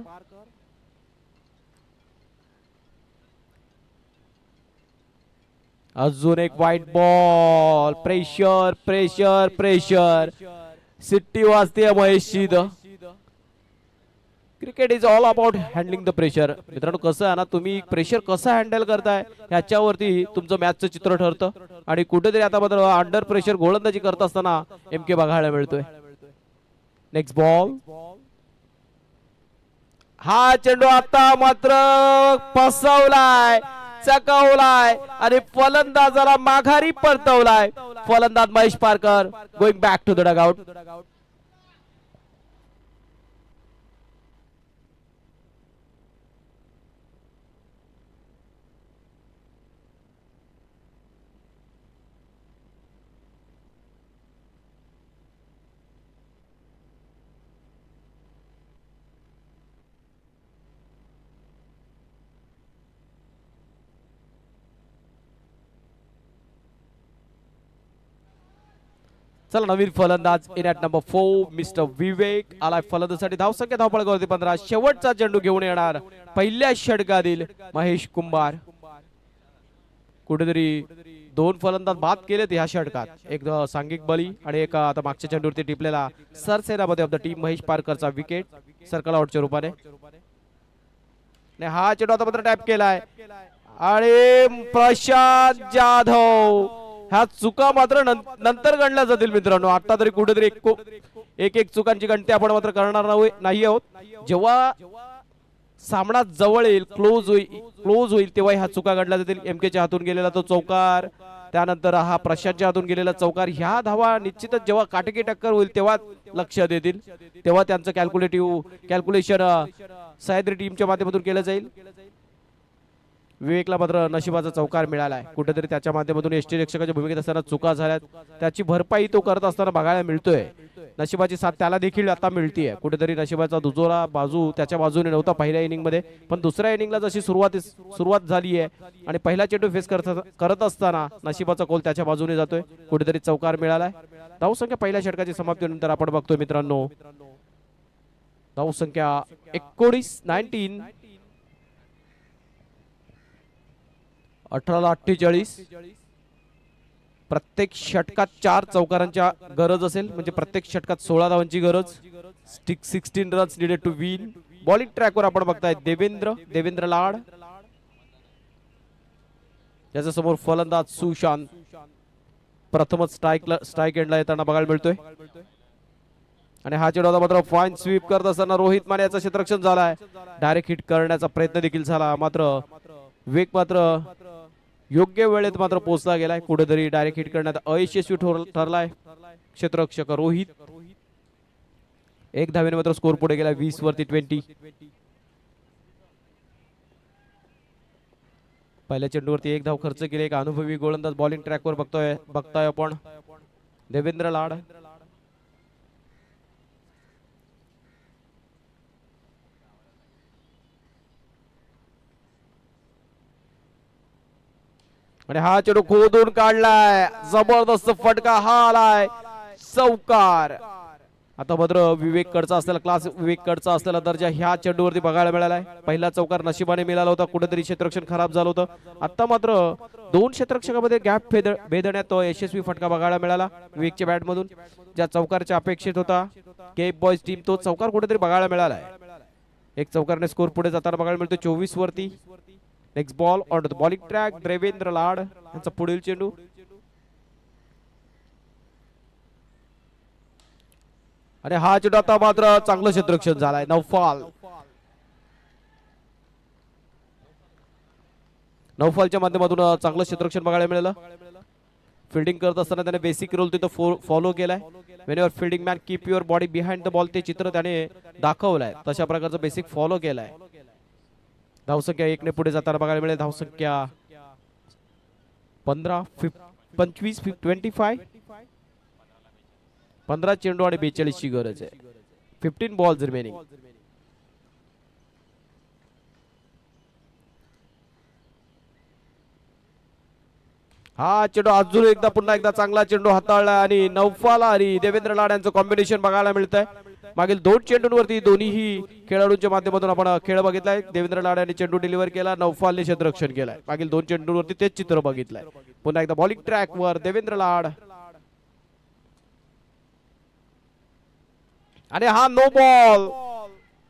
अजून एक वाईट बॉल. प्रेशर सिट्टी वाजते महेशची. Cricket is all about handling the pressure. मित्रांनो कसं आहे ना, तुम्ही प्रेशर कसं हँडल करताय ह्याच्यावरती तुमचं मॅचचं चित्र ठरतं. आणि कुठेतरी आता मात्र अंडर प्रेशर गोलंदाजी करत असताना MK बघायला मिळतोय. Next ball. हा चेंडू आता मात्र फसवलाय, चकवलाय आणि फलंदाजाला माघारी परतवलाय. फलंदाज Mahesh Parkar going back to the dugout. चला नवीन फलंदाज in at number 4 mister Vivek आलाय फलंदाजीसाठी. धावसंख्या धावपळावरती 15. शेवटचा चेंडू घेऊन येणार पहिल्या षटकातील महेश कुंभार. कुठेतरी 2 फलंदाज बाद केलेत ह्या षटकात. एक सांघिक बळी आणि एक आता मागच्या चेंडूवरती टिपलेला सरसेनापती ऑफ द टीम महेश पारकरचा विकेट सर्कल आउटच्या रूपाने. हा चेंडू आता मात्र टॅप केलाय आणि प्रशांत जाधव. ह्या चुका मात्र नंतर गणल्या जातील मित्रांनो. आता तरी कुठेतरी एक चुकांची गणती आपण मात्र करणार नाही आहोत. जेव्हा सामना जवळ येईल, क्लोज होईल तेव्हा ह्या चुका गणल्या जातील. MKच्या हातून गेलेला तो चौकार, त्यानंतर हा प्रशांतच्या हातून गेलेला चौकार, ह्या धावा निश्चितच जेव्हा काटकी टक्कर होईल तेव्हा लक्षात येतील. तेव्हा त्यांचं कॅल्क्युलेशन सह्याद्री टीमच्या माध्यमातून केलं जाईल. विवेकला मात्र नशिबाचा चौकार मिळालाय. कुठेतरी त्याच्या माध्यमातून यष्टीरक्षकाच्या भूमिकेत असताना चुका झाल्यात, त्याची भरपाई तो करत असताना बघायला मिळतोय. नशिबाची साथ त्याला देखील आता मिळतीये. कुठेतरी नशिबाचा दुजोरा बाजू त्याच्या बाजूने नव्हता पहिल्या इनिंग मध्ये, पण दुसऱ्या इनिंगला जशी सुरुवात झाली आहे आणि पहिला चेंडू फेस करत असताना नशिबाचा कौल त्याच्या बाजूने जातोय. कुठेतरी चौकार मिळालाय. धावसंख्या पहिल्या षटकाची समाप्तीनंतर आपण बघतोय मित्रांनो धावसंख्या 19 18-48. प्रत्येक षटकात 4 चौकारांच्या गरज असेल, म्हणजे प्रत्येक षटकात 16 धावांची गरज. 16 runs needed to win. Bowling ट्रॅकवर आपण बघताय देवेंद्र लाड, याच्या समोर फलंदाज सुशांत. प्रथमच स्ट्राईक एंडला येताना बघायला मिळतोय. आणि हा चेंडू मात्र फाईन स्वीप करत असताना रोहित माने याचं क्षेत्ररक्षण झालाय. डायरेक्ट हिट करण्याचा प्रयत्न देखील झाला, मात्र वेग मात्र योग्य वेळेत मात्र पोहोचला गेलाय. कुठेतरी डायरेक्ट हिट करण्यात अयशस्वी ठरलाय क्षेत्ररक्षक रोहित. 1 धावेने मात्र स्कोर पुढे गेला 20 वरती 20. पहिल्या चेंडूवरती 1 धाव खर्च केली. एक अनुभवी गोलंदाज बॉलिंग ट्रॅकवर बघताय आपण देवेंद्र लाड. आणि हा चेंडू खोदून काढलाय. जबरदस्त फटका हा आलाय. चौकार. आता मात्र विवेक कडचा असलेला क्लास, विवेक कडचा असलेला दर्जा ह्या चेंडूवरती बघायला मिळाला आहे. पहिला चौकार नशिबाने मिळाला होता, कुठेतरी क्षेत्ररक्षण खराब झालं होतं. आता मात्र दोन क्षेत्ररक्षकामध्ये गॅप भेदण्यात तो यशस्वी फटका बघायला मिळाला विवेकच्या बॅट मधून. ज्या चौकारच्या अपेक्षित होता केप बॉयज टीम, तो चौकार कुठेतरी बघायला मिळाला आहे. एक चौकारने स्कोर पुढे जाताना बघायला मिळतो 24 वरती. Next ball on the bowling track, Devendra Lad यांचा पुढील चेंडू. आणि हा चेंडू आता मात्र चांगलं क्षेत्ररक्षण झालाय. नौफालच्या माध्यमातून चांगलं क्षेत्ररक्षण बघायला मिळालं. फिल्डिंग करत असताना त्याने बेसिक रोल तिथं फॉलो केलाय. Wien your fielding man keep your body behind the ball, ते चित्र त्याने दाखवलंय. तशा प्रकारचं बेसिक फॉलो केलाय. धावसंख्या 1 ने पुढे जाताना बघायला मिळेल. धावसंख्या 15 25 25 15 चेंडू आणि 42 ची गरज आहे. 15 बॉल्स रिमेनिंग. हा चेंडू अजून एकदा पुन्हा एकदा चांगला चेंडू हाताळला आणि नौफाल आणि देवेंद्र लाड यांचं कॉम्बिनेशन बघायला मिळत आहे. मागील 2 चेंडूंवरती दोन्ही खेळाडूंच्या माध्यमातून आपण खेळ बघितलाय. देवेंद्र लाड यांनी चेंडू डिलिव्हर केला, नौफालने क्षेत्ररक्षण केलाय. मागील 2 चेंडूंवरती तेच चित्र बघितलंय. पुन्हा एकदा बॉलिंग ट्रॅक वर देवेंद्र लाड आणि हा नो बॉल.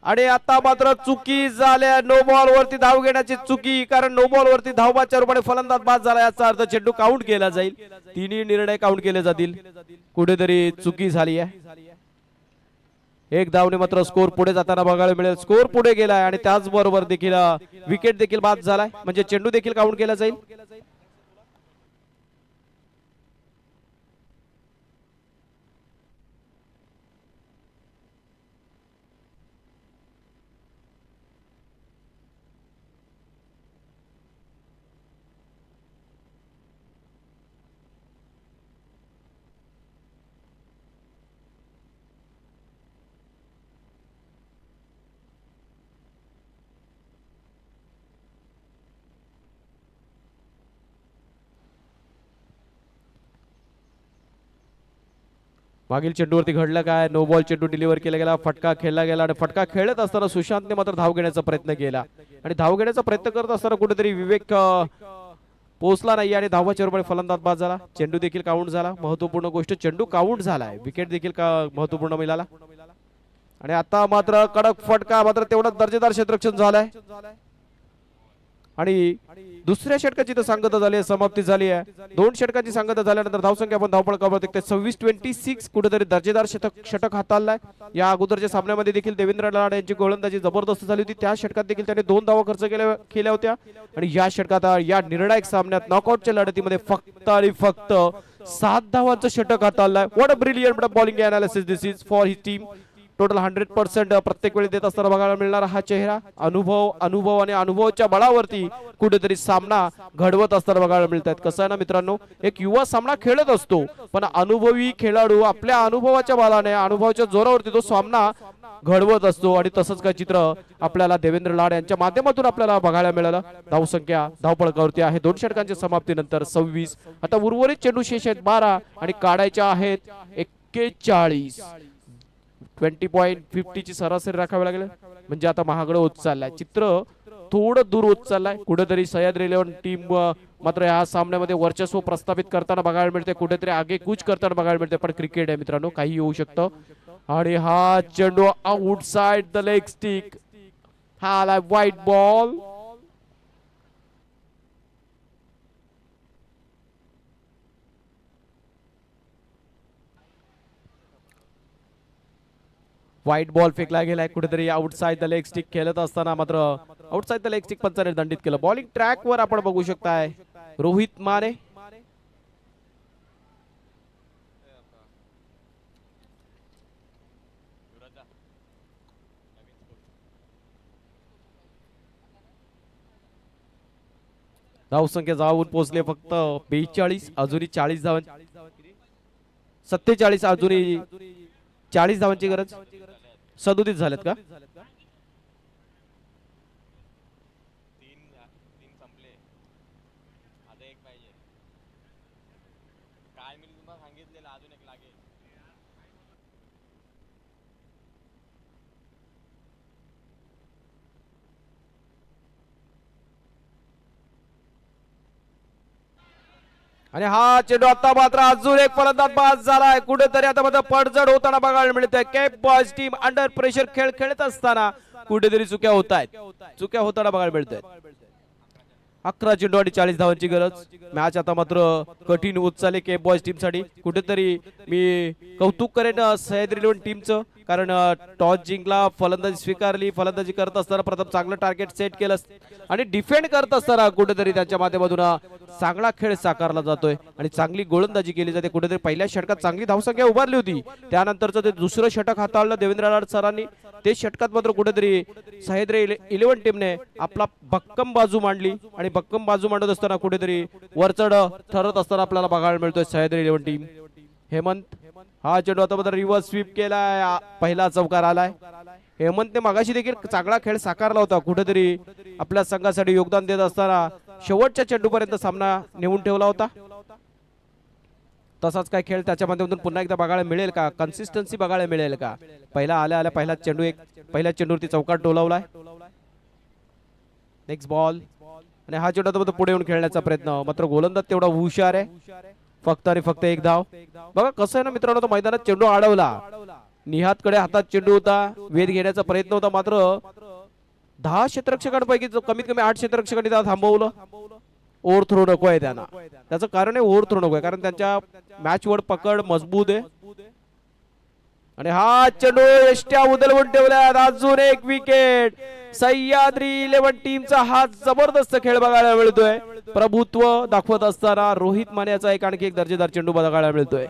आणि आता मात्र चुकी झाल्या नो बॉल वरती धाव घेण्याची चुकी, कारण नो बॉल वरती धावबाच्या रूपाने फलंदाज बाद झाला. याचा अर्थ चेंडू काउंट केला जाईल. तिन्ही निर्णय काउंट केले जातील. कुठेतरी चुकी झाली आहे. एक धावने मात्र स्कोर पुढे जाताना बघायला मिळेल. स्कोर पुढे गेलाय आणि त्याचबरोबर देखील विकेट देखील बाद झालाय, म्हणजे चेंडू देखील काउंट केला जाईल. मागील चेंडूवरती घडलं काय? नो बॉल चेंडू डिलिव्हर केला गेला, फटका खेळला गेला आणि फटका खेळत असताना सुशांतने मात्र धाव घेण्याचा प्रयत्न केला आणि धाव घेण्याचा प्रयत्न करत असताना कुठेतरी विवेक पोहोचला नाही आणि धावाच्या रूपाने फलंदाज बाद झाला. चेंडू देखील काउंट झाला. महत्वपूर्ण गोष्ट, चेंडू काउंट झालाय. विकेट देखील महत्वपूर्ण मिळाला. आणि आता मात्र कडक फटका, मात्र तेवढा दर्जेदार क्षेत्ररक्षण झालाय आणि दुसऱ्या षटकाची तर सांगता झाली आहे, समाप्ती झाली आहे. 2 षटकाची सांगता झाल्यानंतर धावसंख्या आपण धावपळकावर देखते 26-26. कुठेतरी दर्जेदार षटक हाताळलाय. या अगोदरच्या सामन्यामध्ये देखील देवेंद्र लाड यांची गोलंदाजी जबरदस्त झाली होती. त्या षटकात देखील त्याने 2 धावा खर्च केल्या होत्या आणि या षटकात या निर्णायक सामन्यात नॉकआउटच्या लढतीमध्ये फक्त आणि फक्त 7 धावांचं षटक हाताळलाय. What a brilliant bowling analysis this is for his team. Total 100% प्रत्येक वेळी देत असताना बघायला मिळणारा हा चेहरा, अनुभव आणि अनुभवाच्या बळावरती कुठेतरी सामना घडवत असताना बघायला मिळतात. कसं आहे ना मित्रांनो, एक युवा सामना खेळत असतो, पण अनुभवी खेळाडू आपल्या अनुभवाच्या बळाने, अनुभवाच्या जोरावरती तो सामना घडवत असतो. आणि तसंच काय चित्र आपल्याला देवेंद्र लाड यांच्या माध्यमातून आपल्याला बघायला मिळालं. धावसंख्या धावपळकावरती आहे 2 षटकांच्या समाप्तीनंतर 26. आता उर्वरित चेंडू शेष आहेत 12 आणि काढायच्या आहेत 41. 20.50 ची सरासरी राखावी लागेल, म्हणजे आता महागडं होत चाललंय. चित्र थोडं दूर होत चाललंय. कुठेतरी सह्याद्री 11 टीम मात्र या सामन्यामध्ये वर्चस्व प्रस्थापित करताना बघायला मिळते, कुठेतरी आगेकूच करताना बघायला मिळते. पण क्रिकेट आहे मित्रांनो, काही होऊ शकतं. आणि हा चेंडू आउटसाइड द लेग स्टिक, हा आला व्हाईट बॉल. व्हाईट बॉल फेकला गेलाय कुठेतरी आउटसाइड द लेग स्टिक खेळत असताना, मात्र outside the leg stick Panchane दंडित केलं. बॉलिंग ट्रॅक वर आपण बघू शकताय रोहित माने. धावसंख्या जाऊन पोहोचले फक्त 42. अजूनही 40 धावां, 47. अजूनही 40 धावांची गरज. 37 झालेत का? आणि हा चेंडू आता मात्र अजून एक फलंदाज बाद झालाय. कुठेतरी आता मात्र पडझड होताना बघायला मिळतंय. Cape boys team under pressure खेळ खेळत असताना कुठेतरी चुक्या होत आहेत, चुक्या होताना बघायला मिळतंय. 11 चेंडू आणि 40 धावांची गरज. मॅच आता मात्र कठीण होत चालली केप बॉयज टीम साठी. कुठेतरी मी कौतुक करेन सह्याद्री 11 टीमचं, कारण टॉस जिंकला, फलंदाजी स्वीकारली, फलंदाजी करत असताना प्रथम चांगलं टार्गेट सेट केलं आणि डिफेंड करत असताना कुठेतरी त्यांच्या माध्यमातून चांगला खेळ साकारला जातोय आणि चांगली गोलंदाजी केली जाते. कुठेतरी पहिल्या षटकात चांगली धावसंख्या उभारली होती, त्यानंतरचं ते दुसरं षटक हाताळलं देवेंद्र लाड सरांनी. ते षटकात मात्र कुठेतरी सह्याद्री 11 टीमने आपला भक्कम बाजू मांडली आणि भक्कम बाजू मांडत असताना कुठेतरी वरचढ ठरत असताना आपल्याला बघायला मिळतोय सह्याद्री 11 टीम. हेमंत हा चेंडू आता मात्र रिव्हर्स स्वीप केलाय, पहिला चौकार आलाय. हेमंतने मागाशी देखील चांगला खेळ साकारला होता, कुठेतरी आपल्या संघासाठी योगदान देत असताना शेवटच्या चेंडूपर्यंत सामना नेऊन ठेवला होता. तसाच काय खेळ त्याच्या माध्यमातून पुन्हा एकदा बघायला मिळेल का, कन्सिस्टन्सी बघायला मिळेल का. पहिला आल्या पहिला चेंडू पहिल्या चेंडूवरती चौकार टोलावलाय. नेक्स्ट बॉल आणि हा चेंडू आता पुढे येऊन खेळण्याचा प्रयत्न, मात्र गोलंदाज तेवढा हुशार आहे. फक्त आणि फक्त एक धाव. बघा कसं आहे ना मित्रांनो, तो मैदानात चेंडू अडवला, निहातकडे हातात चेंडू होता, वेध घेण्याचा प्रयत्न होता, मात्र 10 क्षेत्ररक्षकांपैकी कमीत कमी 8 क्षेत्ररक्षकांनी त्याला थांबवलं. ओव्हर थ्रो नको आहे त्यांना, त्याचं कारण आहे ओव्हर थ्रो नको आहे, कारण त्यांच्या मॅच वर पकड मजबूत आहे. आणि हा चेंडू एष्ट्या उदलवून ठेवल्यात. अजून एक विकेट. सह्याद्री 11 टीमचा हा जबरदस्त खेळ बघायला मिळतोय. प्रभुत्व दाखवत असताना रोहित मानेचा एक आणखी एक दर्जेदार चेंडू बघायला मिळतोय.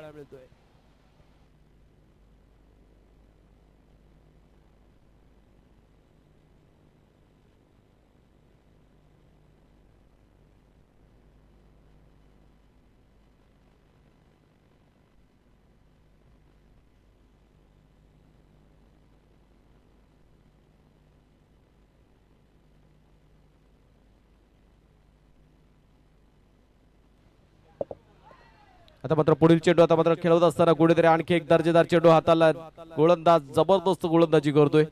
आता मात्र पुढील चेंडू आता मात्र खेळवत असताना कुठेतरी आणखी एक दर्जेदार चेंडू हाताला. गोलंदाज जबरदस्त गोलंदाजी करतोय.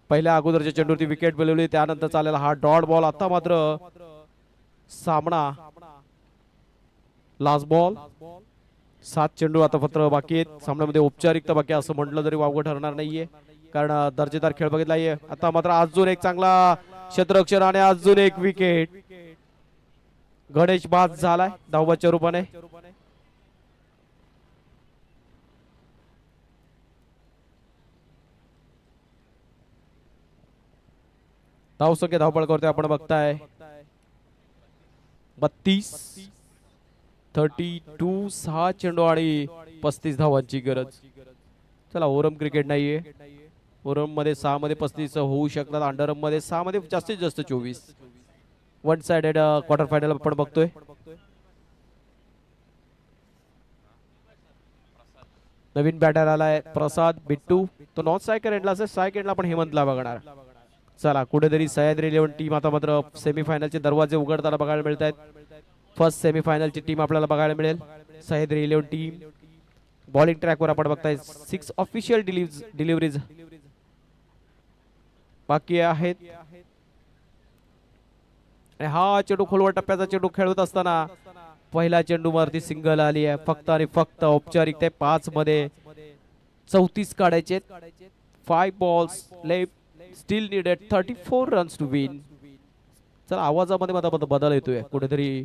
पहिल्या अगोदरच्या चेंडूवरती विकेट मिळवली, त्यानंतर चालेला हा डॉट बॉल. आता मात्र सामना लास्ट बॉल. 7 चेंडू आता मात्र बाकी आहेत. सामन्यामध्ये औपचारिकता बाकी असं म्हटलं जरी वावगं ठरणार नाहीये, कारण दर्जेदार खेळ बघितला आहे. आता मात्र अजून एक चांगला क्षेत्ररक्षण आणि अजून एक विकेट. गणेश बाद झालाय धावबाच्या रूपाने. धावसंख्या धावपळ करतोय आपण बघताय 32, 32. 6 चेंडू आणि 35 धावांची गरज. चला ओरम क्रिकेट नाहीये, ओरम मध्ये 6 मध्ये 35 होऊ शकतात, अंडरम मध्ये 6 मध्ये जास्तीत जास्त 24. वन साइडेड क्वार्टर फायनल आपण बघतोय. नवीन बॅटर आलाय प्रसाद बिट्टू, तो नॉन स्ट्रायकर एंडला असेल, स्ट्रायक एंडला आपण हेमंतला बघणार. चला कुठेतरी सह्याद्री 11 टीम आता मात्र सेमीफायनलचे दरवाजे उघडताना बघायला मिळत आहेत. फर्स्ट सेमीफायनलची टीम आपल्याला बघायला मिळेल सह्याद्री 11 टीम. बॉलिंग ट्रॅकवर आपण बघताय 6 ऑफिशियल डिलिव्हरीज बाकी आहेत. आणि हा चेंडू खोलवर टप्प्याचा चेंडू खेळत असताना पहिल्या चेंडू वरती सिंगल आली आहे. फक्त आणि फक्त औपचारिकता 5 मध्ये 34 काढायचे. 5 balls left, still needed 34 runs to win. चला आवाजामध्ये माझा बदल येतोय, कुठेतरी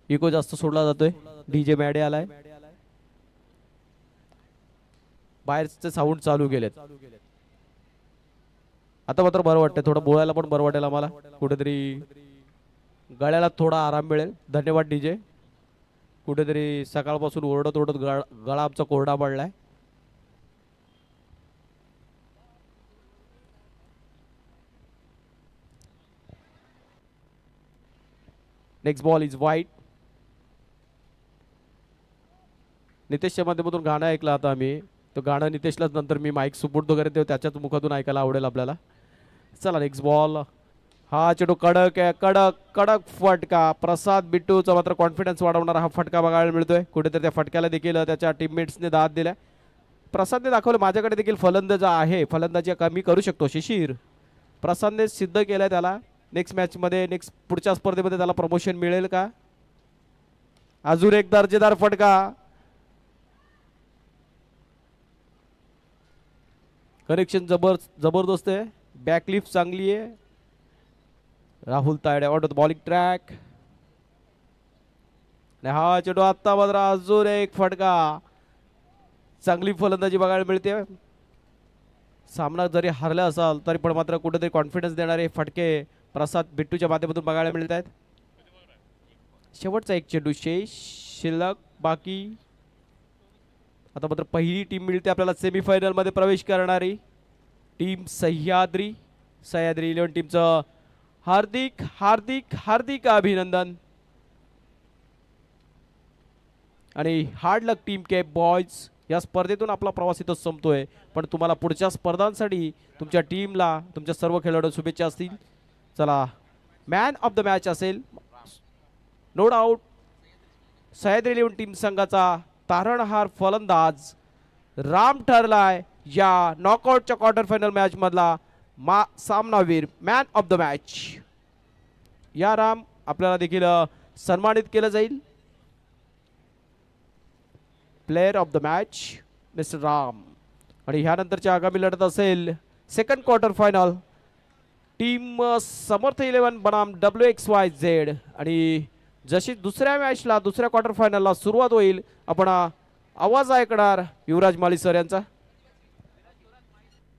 इको जास्त सोडला जातोय. डीजे मॅडे आलाय, बाहेरचे साऊंड चालू गेलेत. आता मात्र बरं वाटतंय, थोडं बोलायला पण बरं वाटेल आम्हाला, कुठेतरी गळ्याला थोडा आराम मिळेल. धन्यवाद डीजे. कुठेतरी सकाळपासून ओरडत ओरडत गळा आमचा कोरडा पडलाय. नेक्स्ट बॉल इज वाईट. नितेशच्या माध्यमातून गाणं ऐकलं आता आम्ही, तो गाणं नितेशलाच नंतर मी माईक सुपूर्द वगैरे देऊ, त्याच्याच मुखातून ऐकायला आवडेल आपल्याला. चला नेक्स्ट बॉल. हा चेंडू कडक आहे, कडक कडक फटका. प्रसाद बिट्टूचा मात्र कॉन्फिडन्स वाढवणारा हा फटका बघायला मिळतोय. कुठेतरी त्या फटक्याला देखील त्याच्या टीममेट्सने दाद दिलाय. प्रसादने दाखवलं माझ्याकडे देखील फलंदाज आहे, फलंदाजी कमी करू शकतो. शिशिर प्रसादने सिद्ध केलंय त्याला. नेक्स्ट मॅच मध्ये, नेक्स्ट पुढच्या स्पर्धेमध्ये त्याला प्रमोशन मिळेल का? अजून एक दर्जेदार फटका. कनेक्शन जबरदस्त आहे. बॅकलिफ्ट चांगली आहे. Rahul Tayde out of the bowling track. आणि हा चेंडू आत्ता मात्र अजून एक फटका. चांगली फलंदाजी बघायला मिळते. सामना जरी हरला असाल तरी पण मात्र कुठेतरी कॉन्फिडन्स देणारे फटके प्रसाद बिट्टूच्या माध्यमातून बघायला मिळत आहेत. शेवटचा एक चेंडू शेष शिल्लक बाकी. आता मात्र पहिली टीम मिळते आपल्याला सेमीफायनल मध्ये प्रवेश करणारी टीम सह्याद्री 11 टीमचं हार्दिक हार्दिक हार्दिक अभिनंदन. आणि हार्ड लक टीम के बॉयज. या स्पर्धेतून आपला प्रवास इथं संपतोय, पण तुम्हाला पुढच्या स्पर्धांसाठी तुमच्या टीमला तुमच्या सर्व खेळाडू शुभेच्छा असतील. चला, मॅन ऑफ द मॅच असेल नो डाऊट सह्याद्री 11 टीम संघाचा तारणहार फलंदाज राम ठरलाय या नॉकआउटच्या क्वार्टर फायनल मॅच मधला सामनावीर, मॅन ऑफ द मॅच. या राम आपल्याला देखील सन्मानित केलं जाईल. Player of the match mister Ram. आणि ह्यानंतरची आगामी लढत असेल सेकंड क्वार्टर फायनल टीम समर्थ 11 बनाम WXYZ. आणि जशी दुसऱ्या मॅचला दुसऱ्या क्वार्टर फायनलला सुरुवात होईल आपण आवाज ऐकणार युवराज माली सर यांचा.